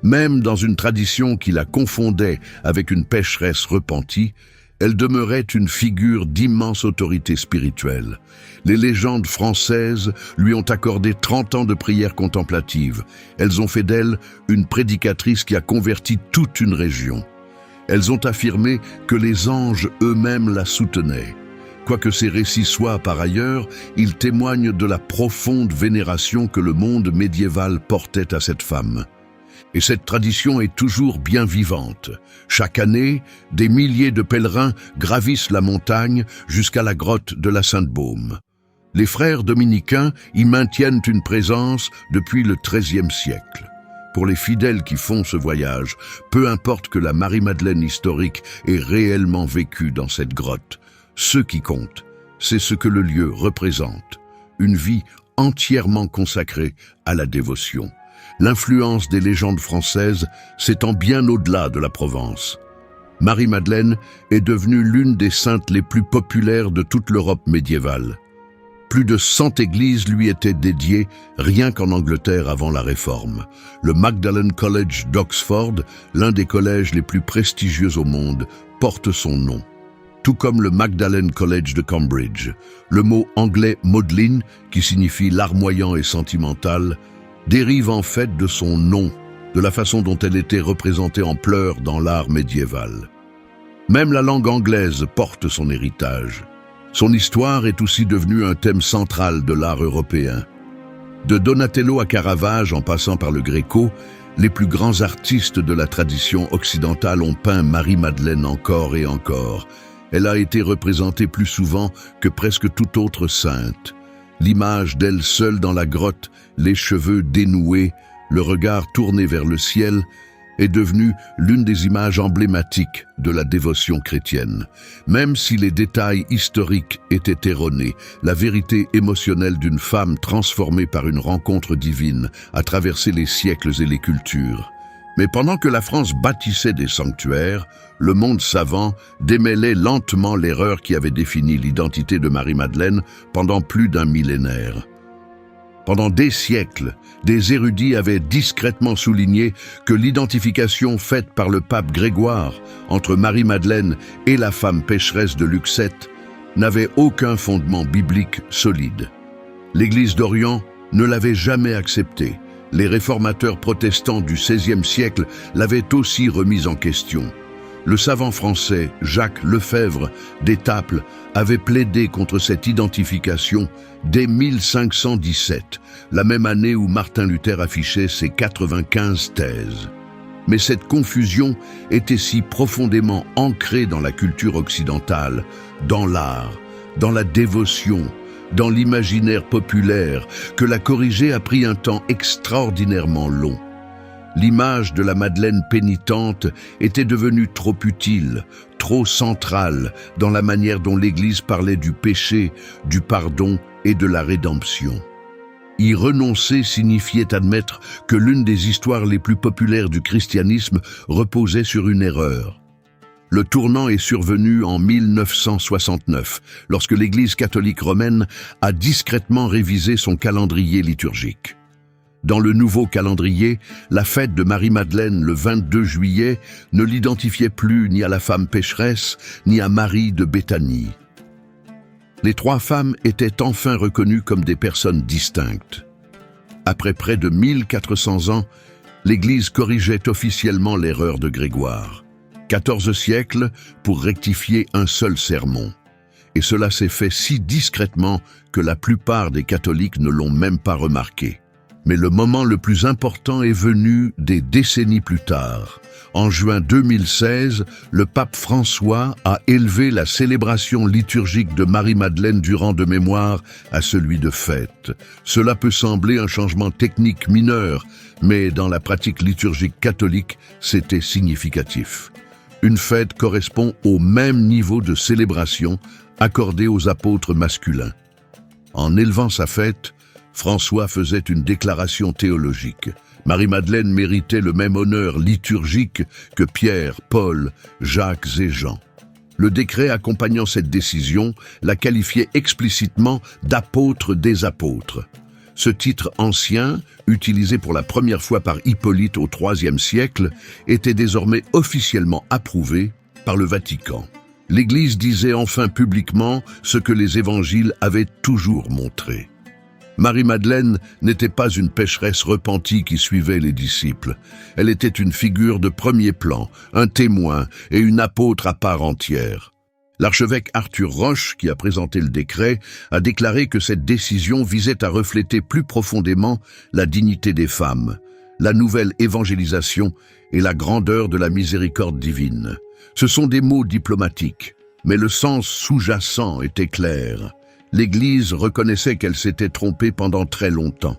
Même dans une tradition qui la confondait avec une pécheresse repentie, elle demeurait une figure d'immense autorité spirituelle. Les légendes françaises lui ont accordé 30 ans de prière contemplative. Elles ont fait d'elle une prédicatrice qui a converti toute une région. Elles ont affirmé que les anges eux-mêmes la soutenaient. Quoique ces récits soient par ailleurs, ils témoignent de la profonde vénération que le monde médiéval portait à cette femme. Et cette tradition est toujours bien vivante. Chaque année, des milliers de pèlerins gravissent la montagne jusqu'à la grotte de la Sainte-Baume. Les frères dominicains y maintiennent une présence depuis le XIIIe siècle. Pour les fidèles qui font ce voyage, peu importe que la Marie-Madeleine historique ait réellement vécu dans cette grotte, ce qui compte, c'est ce que le lieu représente, une vie entièrement consacrée à la dévotion. L'influence des légendes françaises s'étend bien au-delà de la Provence. Marie-Madeleine est devenue l'une des saintes les plus populaires de toute l'Europe médiévale. Plus de 100 églises lui étaient dédiées rien qu'en Angleterre avant la Réforme. Le Magdalen College d'Oxford, l'un des collèges les plus prestigieux au monde, porte son nom. Tout comme le Magdalen College de Cambridge. Le mot anglais Magdalene, qui signifie larmoyant et sentimental, dérive en fait de son nom, de la façon dont elle était représentée en pleurs dans l'art médiéval. Même la langue anglaise porte son héritage. Son histoire est aussi devenue un thème central de l'art européen. De Donatello à Caravage, en passant par le Gréco, les plus grands artistes de la tradition occidentale ont peint Marie-Madeleine encore et encore. Elle a été représentée plus souvent que presque toute autre sainte. L'image d'elle seule dans la grotte, les cheveux dénoués, le regard tourné vers le ciel, est devenue l'une des images emblématiques de la dévotion chrétienne. Même si les détails historiques étaient erronés, la vérité émotionnelle d'une femme transformée par une rencontre divine a traversé les siècles et les cultures. Mais pendant que la France bâtissait des sanctuaires, le monde savant démêlait lentement l'erreur qui avait défini l'identité de Marie-Madeleine pendant plus d'un millénaire. Pendant des siècles, des érudits avaient discrètement souligné que l'identification faite par le pape Grégoire entre Marie-Madeleine et la femme pécheresse de Luxette n'avait aucun fondement biblique solide. L'Église d'Orient ne l'avait jamais acceptée. Les réformateurs protestants du XVIe siècle l'avaient aussi remise en question. Le savant français Jacques Lefebvre d'Étaples avait plaidé contre cette identification dès 1517, la même année où Martin Luther affichait ses 95 thèses. Mais cette confusion était si profondément ancrée dans la culture occidentale, dans l'art, dans la dévotion, dans l'imaginaire populaire, que la corriger a pris un temps extraordinairement long. L'image de la Madeleine pénitente était devenue trop utile, trop centrale dans la manière dont l'Église parlait du péché, du pardon et de la rédemption. Y renoncer signifiait admettre que l'une des histoires les plus populaires du christianisme reposait sur une erreur. Le tournant est survenu en 1969, lorsque l'Église catholique romaine a discrètement révisé son calendrier liturgique. Dans le nouveau calendrier, la fête de Marie-Madeleine le 22 juillet ne l'identifiait plus ni à la femme pécheresse, ni à Marie de Béthanie. Les trois femmes étaient enfin reconnues comme des personnes distinctes. Après près de 1400 ans, l'Église corrigeait officiellement l'erreur de Grégoire. 14 siècles pour rectifier un seul sermon. Et cela s'est fait si discrètement que la plupart des catholiques ne l'ont même pas remarqué. Mais le moment le plus important est venu des décennies plus tard. En juin 2016, le pape François a élevé la célébration liturgique de Marie-Madeleine du rang de mémoire à celui de fête. Cela peut sembler un changement technique mineur, mais dans la pratique liturgique catholique, c'était significatif. Une fête correspond au même niveau de célébration accordé aux apôtres masculins. En élevant sa fête, François faisait une déclaration théologique. Marie-Madeleine méritait le même honneur liturgique que Pierre, Paul, Jacques et Jean. Le décret accompagnant cette décision la qualifiait explicitement d'apôtre des apôtres. Ce titre ancien, utilisé pour la première fois par Hippolyte au IIIe siècle, était désormais officiellement approuvé par le Vatican. L'Église disait enfin publiquement ce que les évangiles avaient toujours montré. Marie-Madeleine n'était pas une pécheresse repentie qui suivait les disciples. Elle était une figure de premier plan, un témoin et une apôtre à part entière. L'archevêque Arthur Roche, qui a présenté le décret, a déclaré que cette décision visait à refléter plus profondément la dignité des femmes, la nouvelle évangélisation et la grandeur de la miséricorde divine. Ce sont des mots diplomatiques, mais le sens sous-jacent était clair. L'Église reconnaissait qu'elle s'était trompée pendant très longtemps.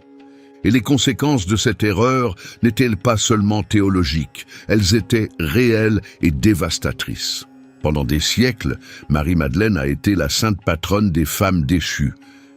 Et les conséquences de cette erreur n'étaient pas seulement théologiques, elles étaient réelles et dévastatrices. Pendant des siècles, Marie-Madeleine a été la sainte patronne des femmes déchues.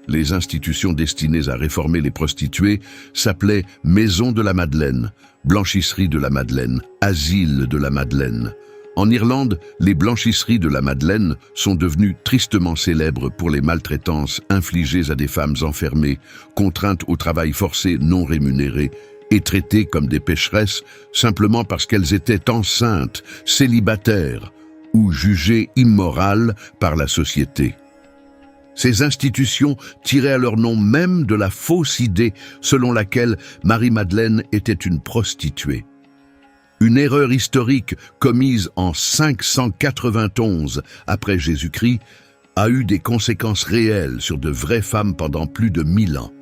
Les institutions destinées à réformer les prostituées s'appelaient Maison de la Madeleine, Blanchisserie de la Madeleine, Asile de la Madeleine. En Irlande, les blanchisseries de la Madeleine sont devenues tristement célèbres pour les maltraitances infligées à des femmes enfermées, contraintes au travail forcé non rémunéré et traitées comme des pécheresses simplement parce qu'elles étaient enceintes, célibataires ou jugées immorales par la société. Ces institutions tiraient à leur nom même de la fausse idée selon laquelle Marie-Madeleine était une prostituée. Une erreur historique commise en 591 après Jésus-Christ a eu des conséquences réelles sur de vraies femmes pendant plus de 1000 ans.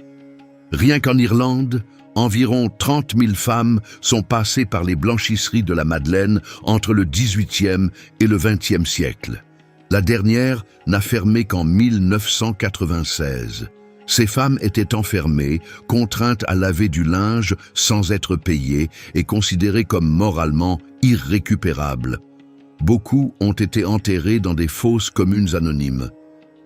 Rien qu'en Irlande, environ 30 000 femmes sont passées par les blanchisseries de la Madeleine entre le XVIIIe et le XXe siècle. La dernière n'a fermé qu'en 1996. Ces femmes étaient enfermées, contraintes à laver du linge sans être payées et considérées comme moralement irrécupérables. Beaucoup ont été enterrées dans des fosses communes anonymes.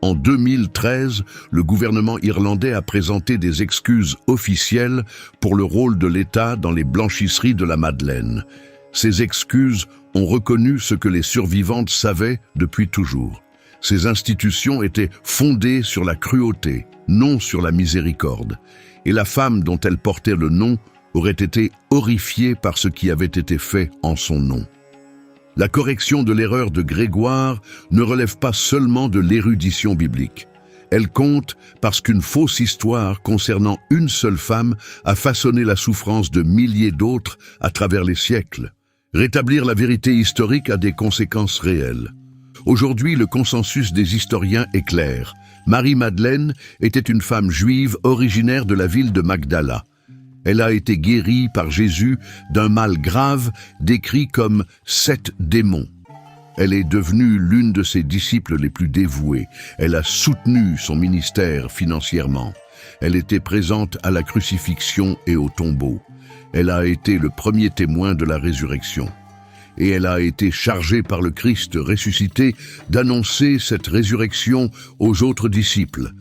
En 2013, le gouvernement irlandais a présenté des excuses officielles pour le rôle de l'État dans les blanchisseries de la Madeleine. Ces excuses ont reconnu ce que les survivantes savaient depuis toujours. Ces institutions étaient fondées sur la cruauté, non sur la miséricorde, et la femme dont elles portaient le nom aurait été horrifiée par ce qui avait été fait en son nom. La correction de l'erreur de Grégoire ne relève pas seulement de l'érudition biblique. Elle compte parce qu'une fausse histoire concernant une seule femme a façonné la souffrance de milliers d'autres à travers les siècles. Rétablir la vérité historique a des conséquences réelles. Aujourd'hui, le consensus des historiens est clair. Marie-Madeleine était une femme juive originaire de la ville de Magdala. Elle a été guérie par Jésus d'un mal grave décrit comme « 7 démons ». Elle est devenue l'une de ses disciples les plus dévouées. Elle a soutenu son ministère financièrement. Elle était présente à la crucifixion et au tombeau. Elle a été le premier témoin de la résurrection. Et elle a été chargée par le Christ ressuscité d'annoncer cette résurrection aux autres disciples.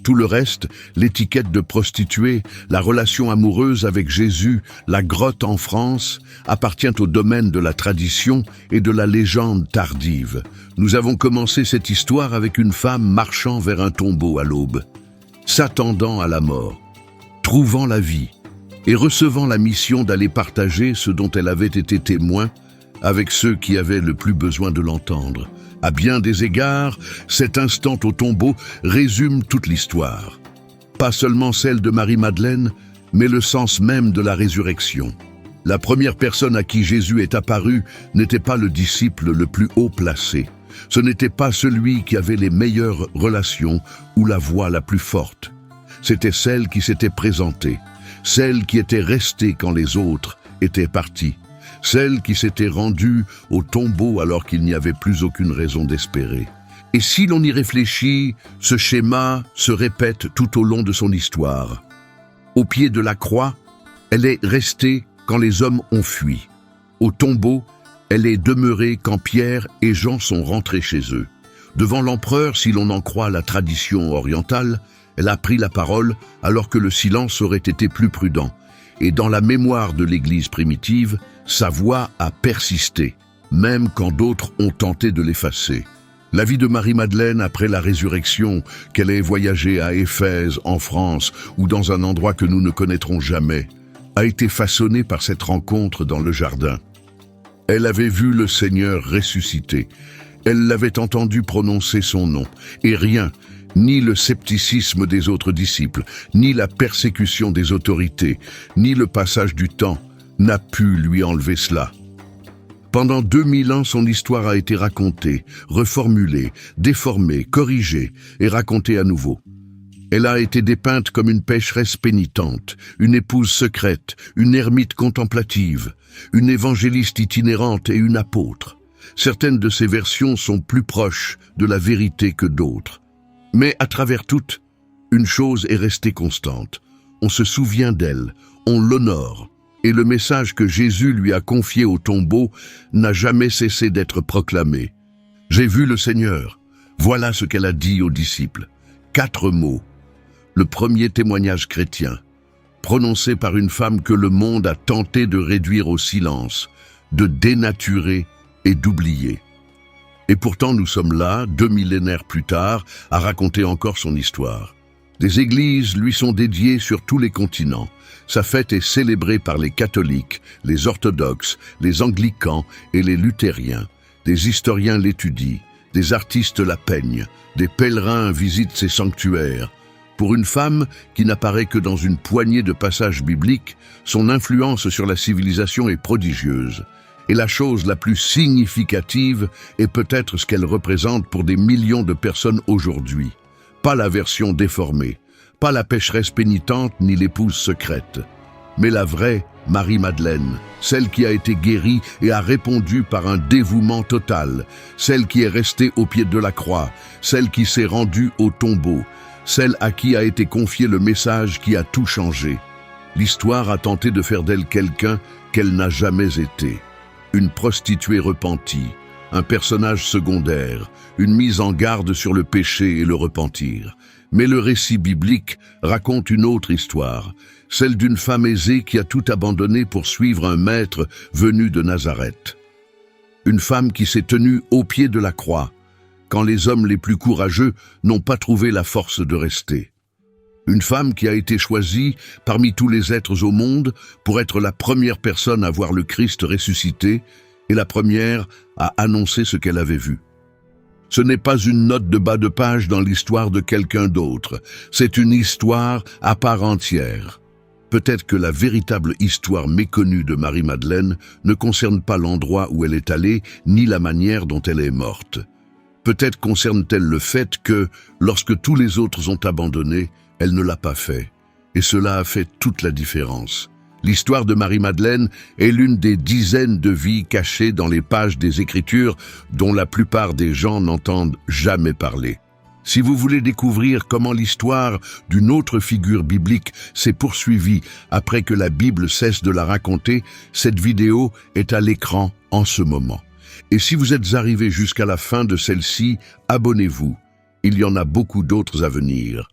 Tout le reste, l'étiquette de prostituée, la relation amoureuse avec Jésus, la grotte en France, appartient au domaine de la tradition et de la légende tardive. Nous avons commencé cette histoire avec une femme marchant vers un tombeau à l'aube, s'attendant à la mort, trouvant la vie et recevant la mission d'aller partager ce dont elle avait été témoin avec ceux qui avaient le plus besoin de l'entendre. À bien des égards, cet instant au tombeau résume toute l'histoire. Pas seulement celle de Marie-Madeleine, mais le sens même de la résurrection. La première personne à qui Jésus est apparu n'était pas le disciple le plus haut placé. Ce n'était pas celui qui avait les meilleures relations ou la voix la plus forte. C'était celle qui s'était présentée, celle qui était restée quand les autres étaient partis. Celle qui s'était rendue au tombeau alors qu'il n'y avait plus aucune raison d'espérer. Et si l'on y réfléchit, ce schéma se répète tout au long de son histoire. Au pied de la croix, elle est restée quand les hommes ont fui. Au tombeau, elle est demeurée quand Pierre et Jean sont rentrés chez eux. Devant l'empereur, si l'on en croit la tradition orientale, elle a pris la parole alors que le silence aurait été plus prudent. Et dans la mémoire de l'Église primitive, sa voix a persisté, même quand d'autres ont tenté de l'effacer. La vie de Marie-Madeleine après la résurrection, qu'elle ait voyagé à Éphèse, en France, ou dans un endroit que nous ne connaîtrons jamais, a été façonnée par cette rencontre dans le jardin. Elle avait vu le Seigneur ressuscité. Elle l'avait entendu prononcer son nom, et rien, ni le scepticisme des autres disciples, ni la persécution des autorités, ni le passage du temps n'a pu lui enlever cela. Pendant 2000 ans, son histoire a été racontée, reformulée, déformée, corrigée et racontée à nouveau. Elle a été dépeinte comme une pécheresse pénitente, une épouse secrète, une ermite contemplative, une évangéliste itinérante et une apôtre. Certaines de ces versions sont plus proches de la vérité que d'autres. Mais à travers toutes, une chose est restée constante. On se souvient d'elle, on l'honore, et le message que Jésus lui a confié au tombeau n'a jamais cessé d'être proclamé. « J'ai vu le Seigneur ». Voilà ce qu'elle a dit aux disciples. 4 mots. Le premier témoignage chrétien, prononcé par une femme que le monde a tenté de réduire au silence, de dénaturer et d'oublier. Et pourtant nous sommes là, 2 millénaires plus tard, à raconter encore son histoire. Des églises lui sont dédiées sur tous les continents. Sa fête est célébrée par les catholiques, les orthodoxes, les anglicans et les luthériens. Des historiens l'étudient, des artistes la peignent, des pèlerins visitent ses sanctuaires. Pour une femme qui n'apparaît que dans une poignée de passages bibliques, son influence sur la civilisation est prodigieuse. Et la chose la plus significative est peut-être ce qu'elle représente pour des millions de personnes aujourd'hui. Pas la version déformée, pas la pécheresse pénitente ni l'épouse secrète, mais la vraie Marie-Madeleine, celle qui a été guérie et a répondu par un dévouement total, celle qui est restée au pied de la croix, celle qui s'est rendue au tombeau, celle à qui a été confié le message qui a tout changé. L'histoire a tenté de faire d'elle quelqu'un qu'elle n'a jamais été. Une prostituée repentie, un personnage secondaire, une mise en garde sur le péché et le repentir. Mais le récit biblique raconte une autre histoire, celle d'une femme aisée qui a tout abandonné pour suivre un maître venu de Nazareth. Une femme qui s'est tenue au pied de la croix, quand les hommes les plus courageux n'ont pas trouvé la force de rester. Une femme qui a été choisie parmi tous les êtres au monde pour être la première personne à voir le Christ ressuscité et la première à annoncer ce qu'elle avait vu. Ce n'est pas une note de bas de page dans l'histoire de quelqu'un d'autre, c'est une histoire à part entière. Peut-être que la véritable histoire méconnue de Marie-Madeleine ne concerne pas l'endroit où elle est allée, ni la manière dont elle est morte. Peut-être concerne-t-elle le fait que, lorsque tous les autres ont abandonné, elle ne l'a pas fait. Et cela a fait toute la différence. L'histoire de Marie-Madeleine est l'une des dizaines de vies cachées dans les pages des Écritures dont la plupart des gens n'entendent jamais parler. Si vous voulez découvrir comment l'histoire d'une autre figure biblique s'est poursuivie après que la Bible cesse de la raconter, cette vidéo est à l'écran en ce moment. Et si vous êtes arrivé jusqu'à la fin de celle-ci, abonnez-vous. Il y en a beaucoup d'autres à venir.